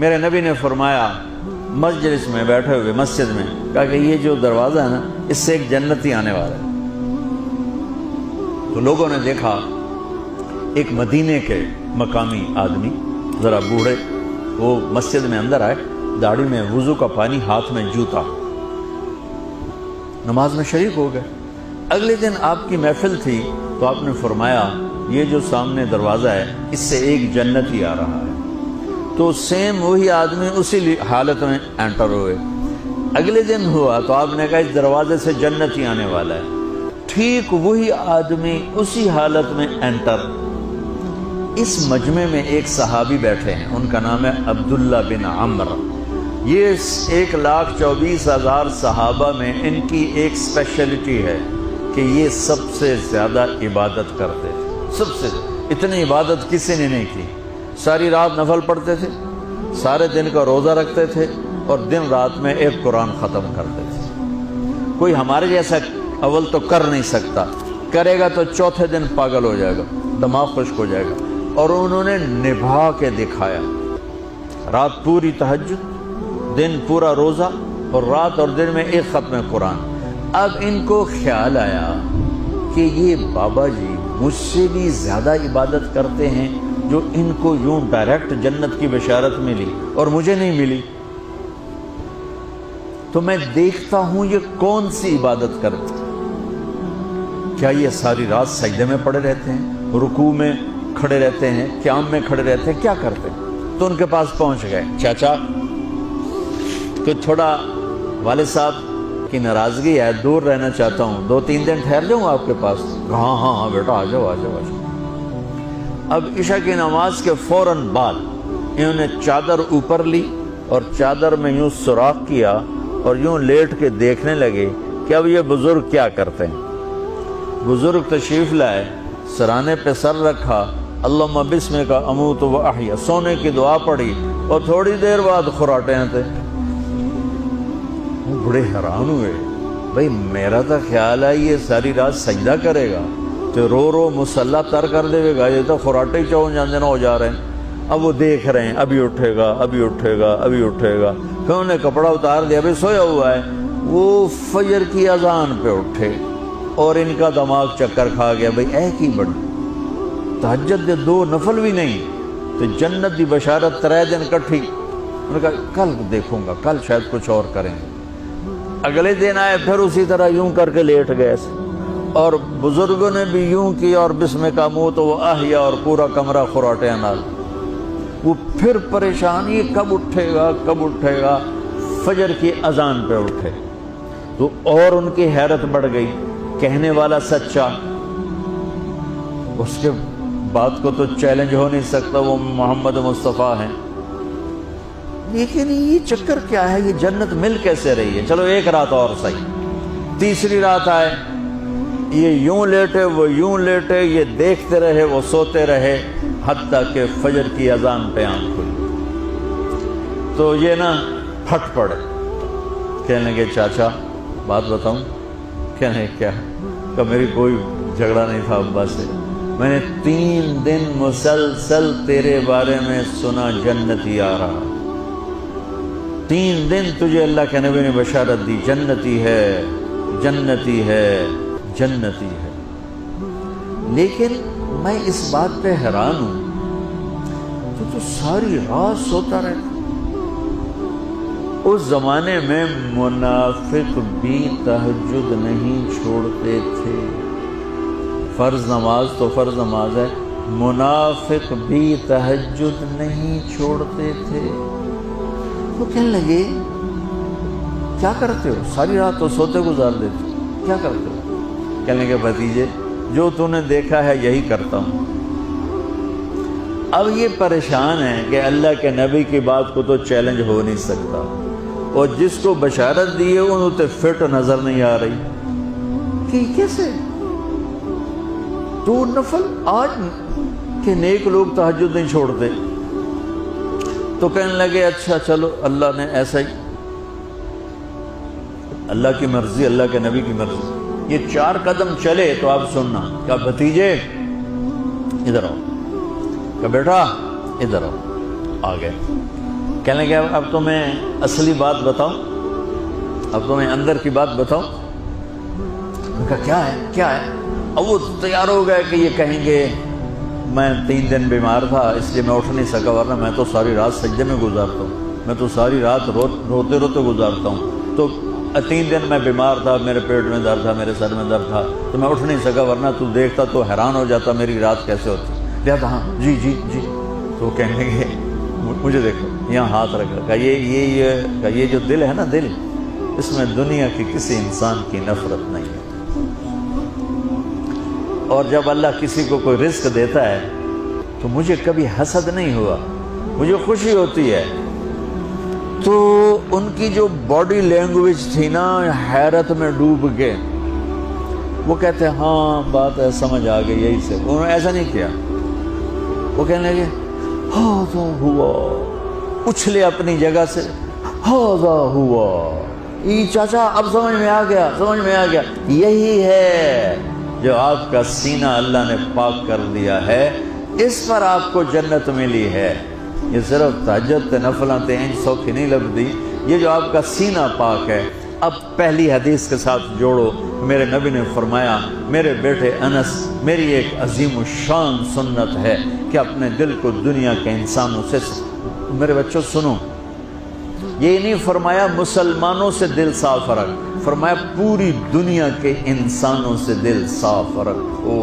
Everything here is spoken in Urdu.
میرے نبی نے فرمایا مجلس میں بیٹھے ہوئے مسجد میں، کہا کہ یہ جو دروازہ ہے نا اس سے ایک جنتی آنے والا ہے۔ تو لوگوں نے دیکھا ایک مدینے کے مقامی آدمی ذرا بوڑھے، وہ مسجد میں اندر آئے، داڑھی میں وضو کا پانی، ہاتھ میں جوتا، نماز میں شریک ہو گئے۔ اگلے دن آپ کی محفل تھی تو آپ نے فرمایا یہ جو سامنے دروازہ ہے اس سے ایک جنتی آ رہا ہے۔ تو سیم وہی آدمی اسی حالت میں انٹر ہوئے۔ اگلے دن ہوا تو آپ نے کہا اس دروازے سے جنتی آنے والا ہے، ٹھیک وہی آدمی اسی حالت میں انٹر۔ اس مجمع میں ایک صحابی بیٹھے ہیں، ان کا نام ہے عبداللہ بن عمرو۔ یہ 1,24,000 صحابہ میں ان کی ایک اسپیشلٹی ہے کہ یہ سب سے زیادہ عبادت کرتے تھے، سب سے اتنی عبادت کسی نے نہیں کی۔ ساری رات نفل پڑھتے تھے، سارے دن کا روزہ رکھتے تھے، اور دن رات میں ایک قرآن ختم کرتے تھے۔ کوئی ہمارے جیسا اول تو کر نہیں سکتا، کرے گا تو چوتھے دن پاگل ہو جائے گا، دماغ خشک ہو جائے گا، اور انہوں نے نبھا کے دکھایا۔ رات پوری تہجد، دن پورا روزہ، اور رات اور دن میں ایک ختم قرآن۔ اب ان کو خیال آیا کہ یہ بابا جی مجھ سے بھی زیادہ عبادت کرتے ہیں، جو ان کو یوں ڈائریکٹ جنت کی بشارت ملی اور مجھے نہیں ملی، تو میں دیکھتا ہوں یہ کون سی عبادت کرتے ہیں۔ کیا یہ ساری رات سجدے میں پڑے رہتے ہیں، رکوع میں کھڑے رہتے ہیں، قیام میں کھڑے رہتے ہیں، کیا کرتے ہیں؟ تو ان کے پاس پہنچ گئے، چاچا کہ تھوڑا والد صاحب کی ناراضگی ہے، دور رہنا چاہتا ہوں، 2-3 دن ٹھہر جاؤں آپ کے پاس؟ ہاں ہاں ہاں بیٹا آ جاؤ آ جاؤ آ جاؤ۔ اب عشاء کی نماز کے فوراً بعد انہوں نے چادر اوپر لی اور چادر میں یوں سوراخ کیا اور یوں لیٹ کے دیکھنے لگے کہ اب یہ بزرگ کیا کرتے ہیں۔ بزرگ تشریف لائے، سرانے پہ سر رکھا، اللہم بسمک اموت و احیا، سونے کی دعا پڑھی، اور تھوڑی دیر بعد خراٹے تھے۔ وہ بڑے حیران ہوئے، بھئی میرا تو خیال ہے یہ ساری رات سجدہ کرے گا تو رو رو مسلح تر کر دے گا، یہ تو خراٹے ہی چون جاندے نہ ہو جا رہے ہیں۔ اب وہ دیکھ رہے ہیں ابھی اٹھے گا ابھی اٹھے گا ابھی اٹھے گا، پھر انہوں نے کپڑا اتار دیا، ابھی سویا ہوا ہے۔ وہ فجر کی اذان پہ اٹھے اور ان کا دماغ چکر کھا گیا، بھئی اے کی بڑی تہجد دے 2 نفل بھی نہیں تو جنت دی بشارت 3 دن کٹھی۔ انہوں نے کہا کل دیکھوں گا، کل شاید کچھ اور کریں گے۔ اگلے دن آئے، پھر اسی طرح یوں کر کے لیٹ گئے، اور بزرگوں نے بھی یوں کیا، اور بسمک اموت و احیا، اور پورا کمرہ خراٹے نال۔ وہ پھر پریشان، یہ کب اٹھے گا کب اٹھے گا؟ فجر کی اذان پہ اٹھے تو اور ان کی حیرت بڑھ گئی، کہنے والا سچا، اس کے بات کو تو چیلنج ہو نہیں سکتا، وہ محمد مصطفیٰ ہیں، لیکن یہ چکر کیا ہے، یہ جنت مل کیسے رہی ہے؟ چلو ایک رات اور صحیح۔ تیسری رات آئے، یہ یوں لیٹے وہ یوں لیٹے، یہ دیکھتے رہے وہ سوتے رہے، حتیٰ کہ فجر کی اذان پہ آنکھ کھلی تو یہ نا پھٹ پڑے، کہنے لگے چاچا بات بتاؤں؟ کہنے کیا؟ کہ میری کوئی جھگڑا نہیں تھا ابا سے، میں نے 3 دن مسلسل تیرے بارے میں سنا جنتی آ رہا، 3 دن تجھے اللہ کے نبی نے بشارت دی، جنتی ہے جنتی ہے جنتی ہے، لیکن میں اس بات پہ حیران ہوں تو ساری رات سوتا رہتا۔ اس زمانے میں منافق بھی تہجد نہیں چھوڑتے تھے، فرض نماز تو فرض نماز ہے، منافق بھی تہجد نہیں چھوڑتے تھے۔ وہ کہنے لگے کیا کرتے ہو؟ ساری رات تو سوتے گزار دیتے، کیا کرتے ہو؟ کہنے لگے بھتیجے جو تو نے دیکھا ہے یہی کرتا ہوں۔ اب یہ پریشان ہے کہ اللہ کے نبی کی بات کو تو چیلنج ہو نہیں سکتا، اور جس کو بشارت دی ہے انہوں تے فٹ نظر نہیں آ رہی کہ کیسے 2 نفل آج کہ نیک لوگ تہجد نہیں چھوڑتے۔ تو کہنے لگے اچھا چلو اللہ نے ایسا ہی، اللہ کی مرضی، اللہ کے نبی کی مرضی۔ یہ 4 قدم چلے تو آپ سننا، کہا بھتیجے ادھر آؤ، کہا بیٹا ادھر آؤ، آ گئے۔ کہنے لگے اب تو میں اصلی بات بتاؤں، اب تو میں اندر کی بات بتاؤں. ان کا کیا ہے کیا ہے؟ اب وہ تیار ہو گئے کہ یہ کہیں گے میں 3 دن بیمار تھا اس لیے میں اٹھ نہیں سکا، ورنہ میں تو ساری رات سجدے میں گزارتا ہوں، میں تو ساری رات روتے روتے گزارتا ہوں. تو 3 دن میں بیمار تھا، میرے پیٹ میں درد تھا، میرے سر میں درد تھا، تو میں اٹھ نہیں سکا، ورنہ تو دیکھتا تو حیران ہو جاتا میری رات کیسے ہوتی. لہٰذا ہاں جی جی جی. تو کہنے لگے مجھے دیکھو یہاں ہاتھ رکھ رکھا، یہ جو دل ہے نا، دل اس میں دنیا کی کسی انسان کی نفرت نہیں ہے. اور جب اللہ کسی کو کوئی رزق دیتا ہے تو مجھے کبھی حسد نہیں ہوا، مجھے خوشی ہوتی ہے. تو ان کی جو باڈی لینگویج تھی نا، حیرت میں ڈوب کے وہ کہتے ہیں ہاں بات ہے سمجھ آ گئی یہی سے. انہوں نے ایسا نہیں کیا، وہ کہنے لگے ہاذا ہوا، اچھلے اپنی جگہ سے، ہاذا ہوا، یہ چاچا اب سمجھ میں آ گیا، سمجھ میں آ گیا. یہی ہے جو آپ کا سینہ اللہ نے پاک کر دیا ہے، اس پر آپ کو جنت ملی ہے. یہ صرف تہجد نفلاں انج سوکھی نہیں لبدی، یہ جو آپ کا سینہ پاک ہے. اب پہلی حدیث کے ساتھ جوڑو، میرے نبی نے فرمایا میرے بیٹے انس، میری ایک عظیم الشان سنت ہے کہ اپنے دل کو دنیا کے انسانوں سے، میرے بچوں سنو، یہ نہیں فرمایا مسلمانوں سے دل صاف رکھ، فرمایا پوری دنیا کے انسانوں سے دل صاف رکھو.